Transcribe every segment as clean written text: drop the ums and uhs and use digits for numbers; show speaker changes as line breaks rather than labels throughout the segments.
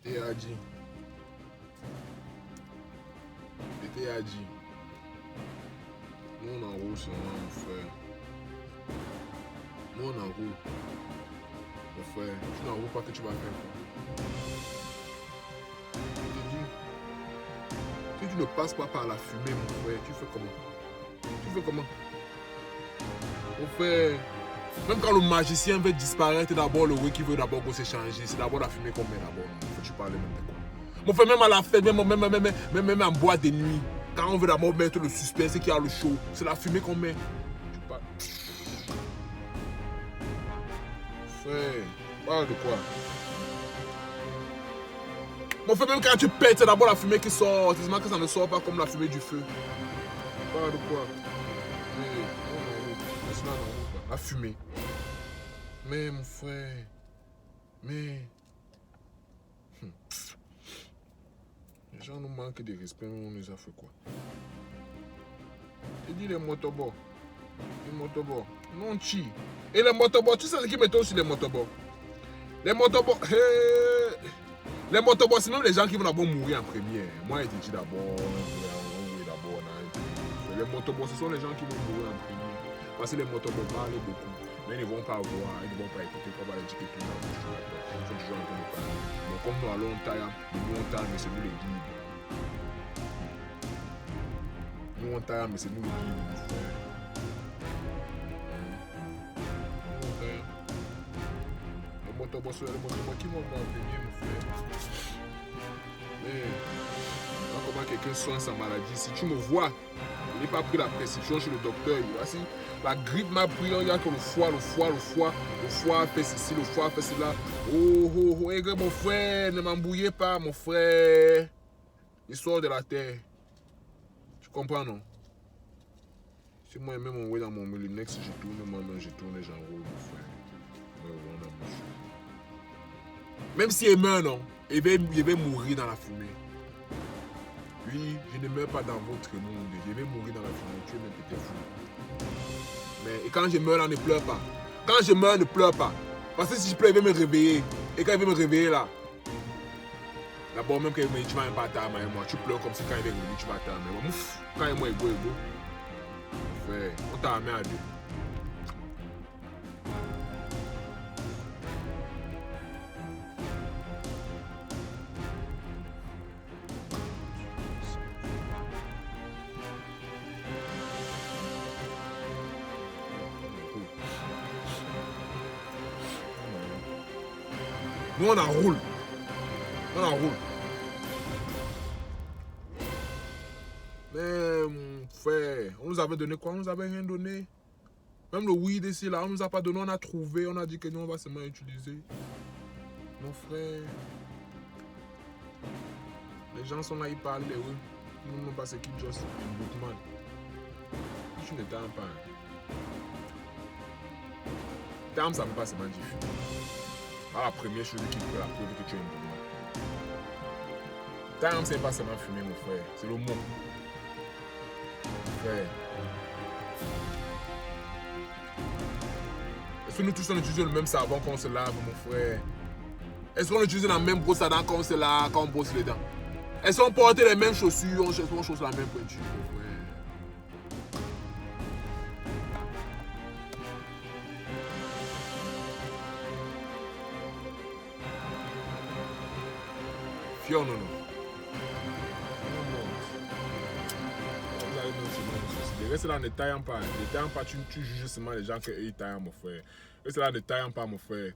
Et a dit. Et a dit. Nous on enroule seulement mon frère. Nous on enroule. Mon frère, tu n'enroules pas que tu vas faire quoi. Je te dis. Si tu ne passes pas par la fumée mon frère, tu fais comment? Tu fais comment? Mon frère. Même quand le magicien veut disparaître, d'abord le oui qui veut d'abord s'échanger, c'est d'abord la fumée qu'on met d'abord. Faut tu parles même de quoi? Mon frère, même à la fête, même en boîte de nuit, quand on veut d'abord mettre le suspense et qu'il y a le show, c'est la fumée qu'on met. Tu parles. Frère, parle de quoi? Mon frère, même quand tu pètes, c'est d'abord la fumée qui sort. C'est seulement que ça ne sort pas comme la fumée du feu. Parle de quoi? La fumée. Mais mon frère, mais les gens nous manquent de respect, mais on les a fait quoi? Je dis les motobots. Les motobots. Non, chi. Et les motobots, tu sais ce qui mettent aussi les motobots? Les motobots, les motobots, c'est même les gens qui vont d'abord mourir en premier. Moi, je te dis d'abord, les motobots, ce sont les gens qui vont mourir en premier. Parce que les motobots parlent beaucoup. Mais ils ne vont pas voir, ils ne vont pas écouter, on va leur dire que tout le monde ils sont toujours en train de parler. Bon, comme nous allons nous on taille, mais c'est nous les guides. Nous on taille, mais c'est nous les guides, mon frère. Nous on taille. Les motobots qui vont voir en premier, mon frère. Mais, comment quelqu'un soigne sa maladie, si tu me vois, je n'ai pas pris la prescription chez le docteur, voici. La grippe m'a pris, il y a que le foie fait ceci, le foie fait cela. Oh, mon frère, ne m'embrouillez pas, mon frère. L'histoire de la terre. Tu comprends, non? Si moi, même mon way dans mon Melinex, je tourne, je tourne et j'enroule, mon frère. Même si il meurt, non, il va mourir dans la fumée. Oui, je ne meurs pas dans votre monde, je vais mourir dans la fumée, tu es même peut-être fou. Mais et quand je meurs là, ne pleure pas. Quand je meurs, ne pleure pas. Parce que si je pleure, il va me réveiller. Et quand il va me réveiller là, d'abord même quand il me dit tu vas pas t'armer avec moi, tu pleures comme si quand il va revenir, tu vas t'armer avec moi. Quand il est beau, on t'a amené à deux. Nous on enroule. On enroule. Mais mon frère, on nous avait donné quoi? On nous avait rien donné. Même le weed ici là, on nous a pas donné, on a trouvé, on a dit que nous on va seulement utiliser. Mon frère. Les gens sont là, ils parlent de eux. Ils n'ont pas ce qu'ils disent. Bookman. Tu ne t'aimes pas. T'aimes, ça ne peut pas seulement diffuser. La première chose qui peut la preuve que tu es un bookman. T'aimes, c'est pas seulement fumer, mon frère. C'est le mot. Frère. Est-ce que nous tous on utilise le même savon quand on se lave, mon frère? Est-ce qu'on utilise la même brosse à dents quand on se lave, quand on brosse les dents? Est-ce qu'on porte les mêmes chaussures, on chausse la même pointure, mon frère? Fion, non. Reste là, ne taillant pas. Ne taillant pas, tu juges seulement les gens qui taillent, mon frère. Reste là, ne taillant pas, mon frère.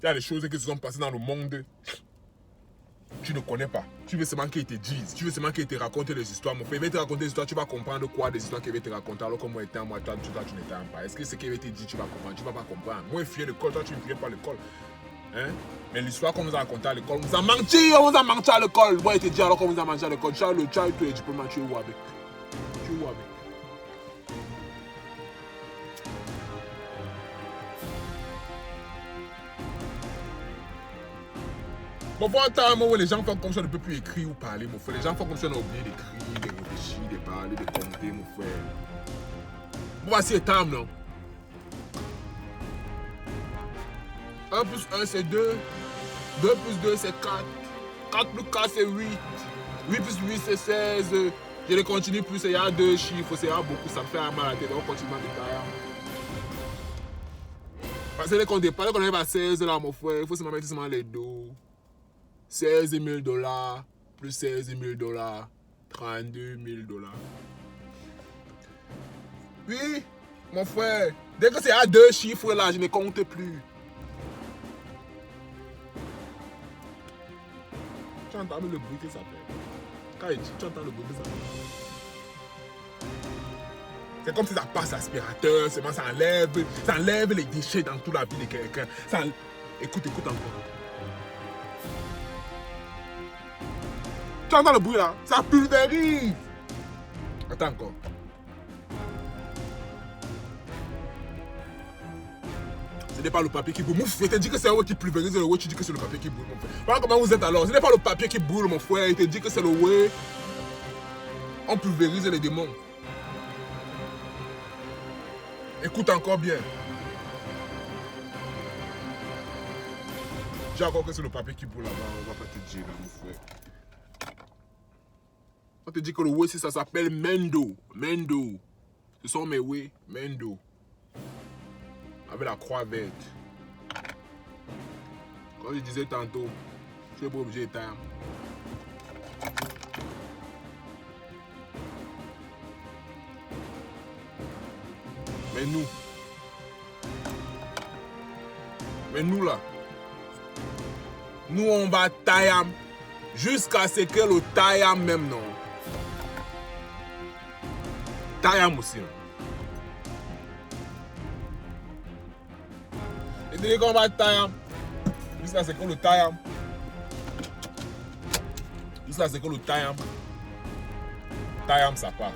Il y a des choses qui se sont passées dans le monde. Tu ne connais pas. Tu veux seulement qu'ils te disent. Tu veux seulement qu'ils te racontent les histoires. Mon frère, il va te raconter des histoires. Tu vas comprendre quoi des histoires qu'il va te raconter. Alors que moi, étant moi, toi, tu ne t'aimes pas. Est-ce que ce qu'il va te dire, tu vas comprendre? Tu ne vas pas comprendre. Moi, je suis fier de l'école. Toi, tu ne viens pas à l'école. Hein? Mais l'histoire qu'on nous a racontée à l'école, on nous a menti à l'école. Moi, il te dit alors qu'on nous a menti à l'école. Tu as le child, tu es diplômé, tu es où avec? Tu es où avec? Bon, pour un temps où les gens font comme ça, on ne peut plus écrire ou parler, mon frère. Les gens font comme ça, on a oublié d'écrire, de réfléchir, de parler, de compter, mon frère. Bon, voici le temps, non? 1 plus 1, c'est 2. 2 plus 2, c'est 4. 4 plus 4, c'est 8. 8 plus 8, c'est 16. Je ne continue plus, il y a 2 chiffres, c'est beaucoup, ça me fait mal à la tête. On continue à détailler. Parce que quand on arrive à 16, là, mon frère, il faut seulement mettre seulement les dos. 16 000 $, plus 16 000 $, 32 000 $. Oui, mon frère, dès que c'est à 2 chiffres, là, je ne compte plus. Tu entends le bruit que ça fait. Quand il dit, tu entends le bruit que ça fait. C'est comme si ça passe l'aspirateur, ça enlève les déchets dans toute la vie de quelqu'un. Écoute encore. Tu entends le bruit là? Ça pulvérise. Attends encore. Ce n'est pas le papier qui brûle. Mon frère, il te dit que c'est un web qui pulvérise, le web, tu dis que c'est le papier qui brûle, mon frère. Voilà comment vous êtes alors. Ce n'est pas le papier qui brûle, mon frère. Il te dit que c'est le web. On pulvérise les démons. Écoute encore bien. J'ai encore que c'est le papier qui brûle là-bas. On va pas te dire, mon frère. On te dit que le web, ça s'appelle Mendo. Mendo. Ce sont mes web. Mendo. Avec la croix verte. Comme je disais tantôt, je suis pas obligé de taire. Mais nous là, nous on va tailler jusqu'à ce que le taille même non. Taille aussi. Et dès qu'on va tailler jusqu'à ce que le taille. Jusqu'à ce que le taille ça part.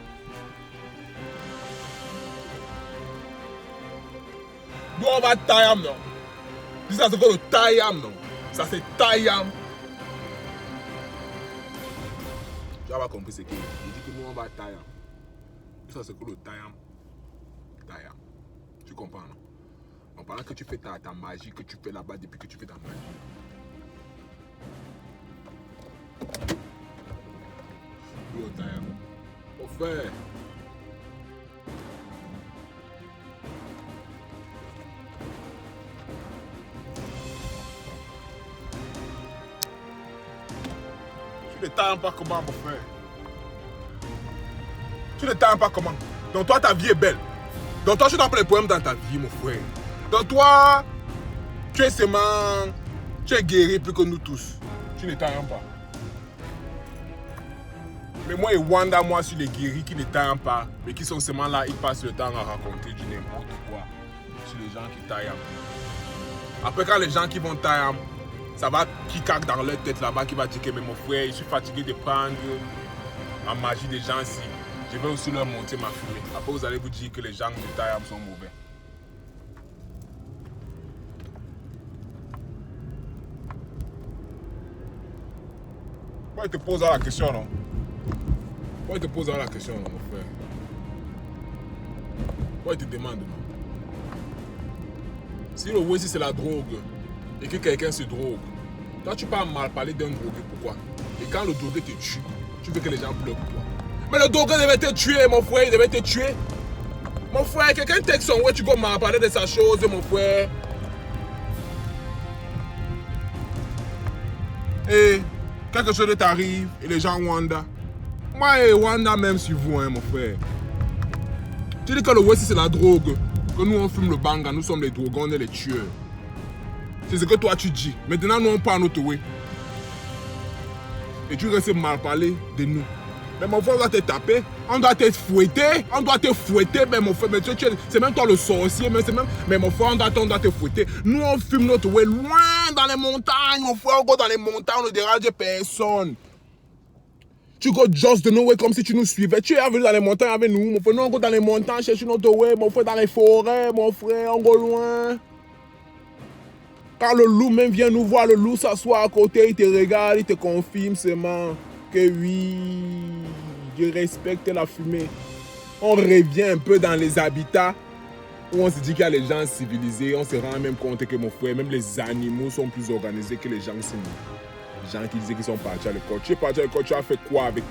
Nous on va tailler non. Jusqu'à ce que le taille non. Ça c'est taille. Tu as pas compris ce qu'il dit. Il dit que nous on va tailler. Jusqu'à ce que le taille. Tu comprends non? Donc, pendant que tu fais ta magie que tu fais là-bas depuis que tu fais ta magie. Le taille. Au fait. Tu ne tailles pas comment, mon frère. Tu ne tailles pas comment. Donc toi, ta vie est belle. Donc toi, tu n'as pas les problèmes dans ta vie, mon frère. Donc toi, tu es seulement... Tu es guéri plus que nous tous. Tu ne tailles pas. Mais moi et Wanda, moi, je suis les guéris qui ne taillent pas. Mais qui sont seulement là, ils passent le temps à raconter du n'importe quoi. Sur les gens qui taillent. Après, quand les gens qui vont tailler, ça va qui caque dans leur tête là-bas, qui va dire que mais mon frère, je suis fatigué de prendre la magie des gens ici. Je vais aussi leur monter ma fumée. Après, vous allez vous dire que les gens de Tayam sont mauvais. Pourquoi il te pose la question, non? Pourquoi il te pose la question, non, mon frère? Pourquoi il te demande, non? Si le oui, si c'est la drogue, et que quelqu'un se drogue, toi, tu peux mal parler d'un drogué, pourquoi? Et quand le drogué te tue, tu veux que les gens pleurent pour toi. Mais le drogué devait te tuer, mon frère, il devait te tuer. Mon frère, quelqu'un texte son ouais, tu vas m'en parler de sa chose, mon frère. Et quelque chose t'arrive, et les gens Wanda. Moi et Wanda même sur vous, hein, mon frère. Tu dis que le ouais, si c'est la drogue, que nous on fume le banga, nous sommes les drogons, on est les tueurs. C'est ce que toi tu dis. Maintenant, nous on parle notre way. Et tu restes mal parler de nous. Mais mon frère, on doit te taper, on doit te fouetter, mais mon frère, c'est même toi le sorcier, mais mon frère, on doit te fouetter. Nous, on fume notre way loin dans les montagnes, mon frère, on va dans les montagnes, on ne dérange personne. Tu go just de nos way comme si tu nous suivais. Tu es venu dans les montagnes avec nous, mon frère, nous, on go dans les montagnes, chercher notre way, mon frère, dans les forêts, mon frère, on go loin. Quand le loup même vient nous voir, le loup s'assoit à côté, il te regarde, il te confirme seulement que oui, je respecte la fumée. On revient un peu dans les habitats où on se dit qu'il y a les gens civilisés, on se rend même compte que mon frère, même les animaux sont plus organisés que les gens civilisés. Les gens qui disaient qu'ils sont partis à l'école. Tu es parti à l'école, tu as fait quoi avec?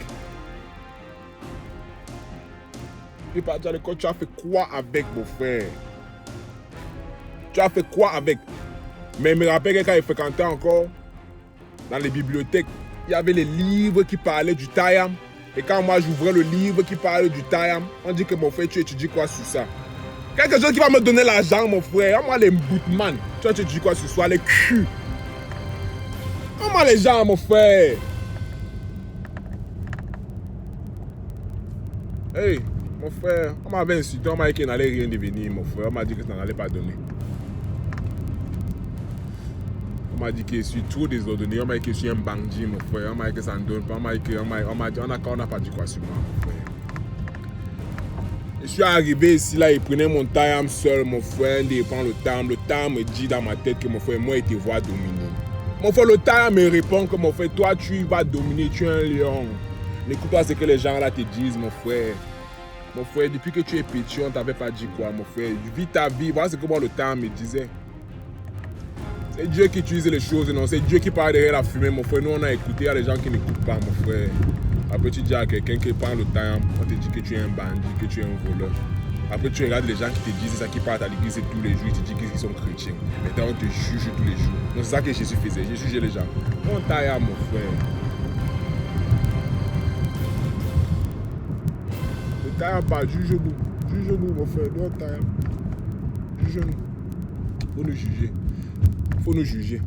Tu es parti à l'école, tu as fait quoi avec, mon frère? Tu as fait quoi avec? Mais je me rappelle que quand il fréquentait encore dans les bibliothèques, il y avait les livres qui parlaient du Tayam. Et quand moi j'ouvrais le livre qui parlait du Tayam, on dit que mon frère, tu étudies quoi sur ça? Quelque chose qui va me donner l'argent, mon frère. Moi, les bootman. Tu étudies quoi sur ça? Les culs. Moi, les gens, mon frère. Hey, mon frère, on m'avait insulté, on m'a dit qu'il n'allait rien devenir, mon frère. On m'a dit que ça n'allait pas donner. On m'a dit que je suis trop désordonné. On m'a dit que je suis un bandit, mon frère. On m'a dit que ça ne donne pas. On m'a dit que on n'a pas dit quoi sur moi, mon frère. Je suis arrivé ici, là, il prenait mon Tayam seul, mon frère. Il prend le Tayam. Le Tayam me dit dans ma tête que mon frère, moi, il te voit dominer. Mon frère, le Tayam me répond que mon frère, toi, tu vas dominer, tu es un lion. N'écoute pas ce que les gens là te disent, mon frère. Mon frère, depuis que tu es petit, on t'avait pas dit quoi, mon frère. Vis ta vie. Voilà ce que moi, le Tayam me disait. C'est Dieu qui utilise les choses, non? C'est Dieu qui parle derrière la fumée, mon frère. Nous, on a écouté, il y a des gens qui n'écoutent pas, mon frère. Après, tu dis à quelqu'un qui prend le Tayam, on te dit que tu es un bandit, que tu es un voleur. Après, tu regardes les gens qui te disent ça, qui partent à l'église tous les jours, ils te disent qu'ils sont chrétiens. Maintenant, on te juge tous les jours. Donc, c'est ça que Jésus faisait. Jésus jugeait les gens. Mon Tayam, mon frère. Le Tayam pas, juge-nous. Juge-nous, mon frère. Nous, Tayam. Juge-nous. Faut nous juger. Faut nous juger.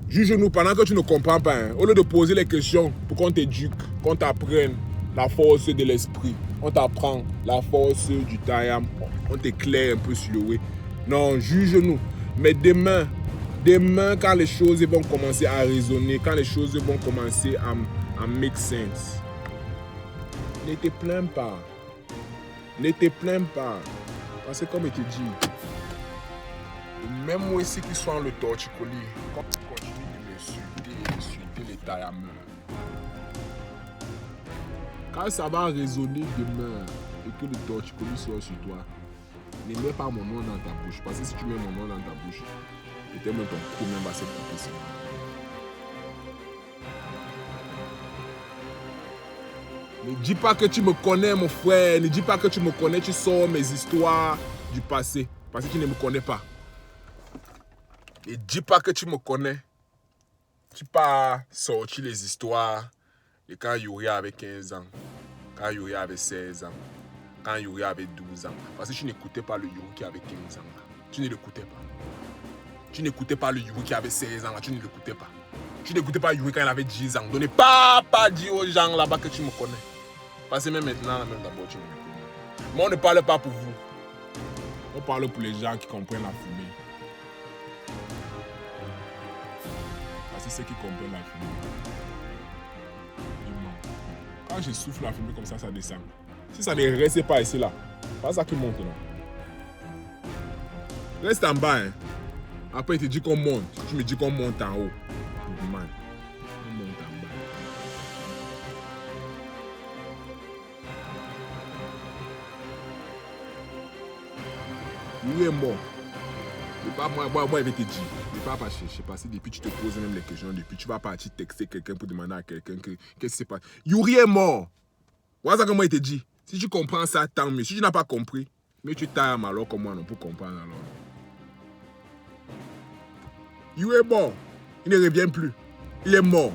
Juge-nous pendant que tu ne comprends pas. Hein. Au lieu de poser les questions pour qu'on t'éduque, qu'on t'apprenne la force de l'esprit, on t'apprend la force du Tayam, on t'éclaire un peu sur le way. Non, juge-nous. Mais demain, quand les choses vont commencer à résonner, quand les choses vont commencer à make sense, ne te plains pas. Ne te plains pas. Parce que comme je te dis, même moi ici qui sont le torticolis, quand tu continues de m'insulter les Tayameurs, quand ça va résonner demain et que le torticolis soit sur toi, ne mets pas mon nom dans ta bouche. Parce que si tu mets mon nom dans ta bouche, peut-être même ton cou même va se couper. Ne dis pas que tu me connais, mon frère. Ne dis pas que tu me connais. Tu sors mes histoires du passé. Parce que tu ne me connais pas. Ne dis pas que tu me connais. Tu pas sorti les histoires de quand Yuri avait 15 ans, quand Yuri avait 16 ans, quand Yuri avait 12 ans. Parce que tu n'écoutais pas le Yuri qui avait 15 ans. Là. Tu ne l'écoutais pas. Tu n'écoutais pas le Yuri qui avait 16 ans. Là. Tu ne l'écoutais pas. Tu n'écoutais pas Yuri quand il avait 10 ans. Donc ne pas dire aux gens là-bas que tu me connais. Parce que même maintenant, même d'abord, tu me connais. Mais on ne parle pas pour vous. On parle pour les gens qui comprennent la fumée. Parce que ceux qui comprennent la fumée, ils mentent. Quand je souffle la fumée comme ça descend. Si ça ne reste pas ici, là, pas ça qui monte, là. Reste en bas, hein. Après, il te dit qu'on monte. Tu me dis qu'on monte en haut. Man. On monte en bas. Lui est mort. Moi, il va te dire. Ne va pas chercher. Parce que depuis, tu te poses même les questions. Depuis, tu vas partir texter quelqu'un pour demander à quelqu'un qu'est-ce qui se passe. Yuri est mort. Voilà ça que moi, il te dit. Si tu comprends ça, tant mieux. Si tu n'as pas compris, mais tu t'aimes alors comme moi, non, pour comprendre alors. Yuri est mort. Il ne revient plus. Il est mort.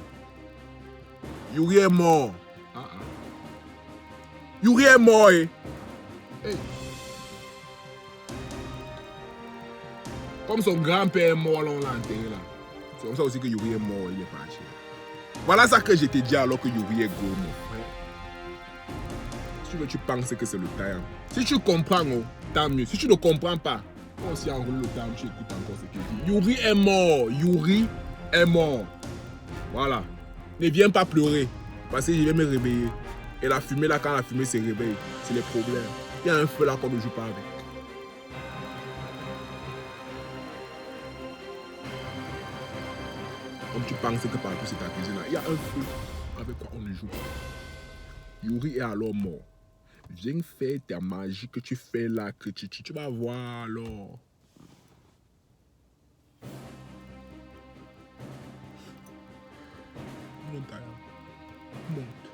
Yuri est mort. Yuri est mort. Eh. Hey. Comme son grand-père est mort, là, on l'a enterré là. C'est comme ça aussi que Yuri est mort, il est parti. Voilà ça que je t'ai dit alors que Yuri est gros, mon frère. Si tu penses que c'est le Tayam. Si tu comprends, oh, tant mieux. Si tu ne comprends pas, on s'y enroule le Tayam, tu écoutes encore ce qu'il dit. Yuri est mort. Yuri est mort. Voilà. Ne viens pas pleurer. Parce que je vais me réveiller. Et la fumée là, quand la fumée se réveille, c'est les problèmes. Il y a un feu là qu'on ne joue pas avec. Comme tu penses que partout c'est ta cuisine là, il y a un feu avec quoi on ne joue pas. Yuri est alors mort. Viens faire ta magie que tu fais là, que tu vas voir alors. Monte, monte.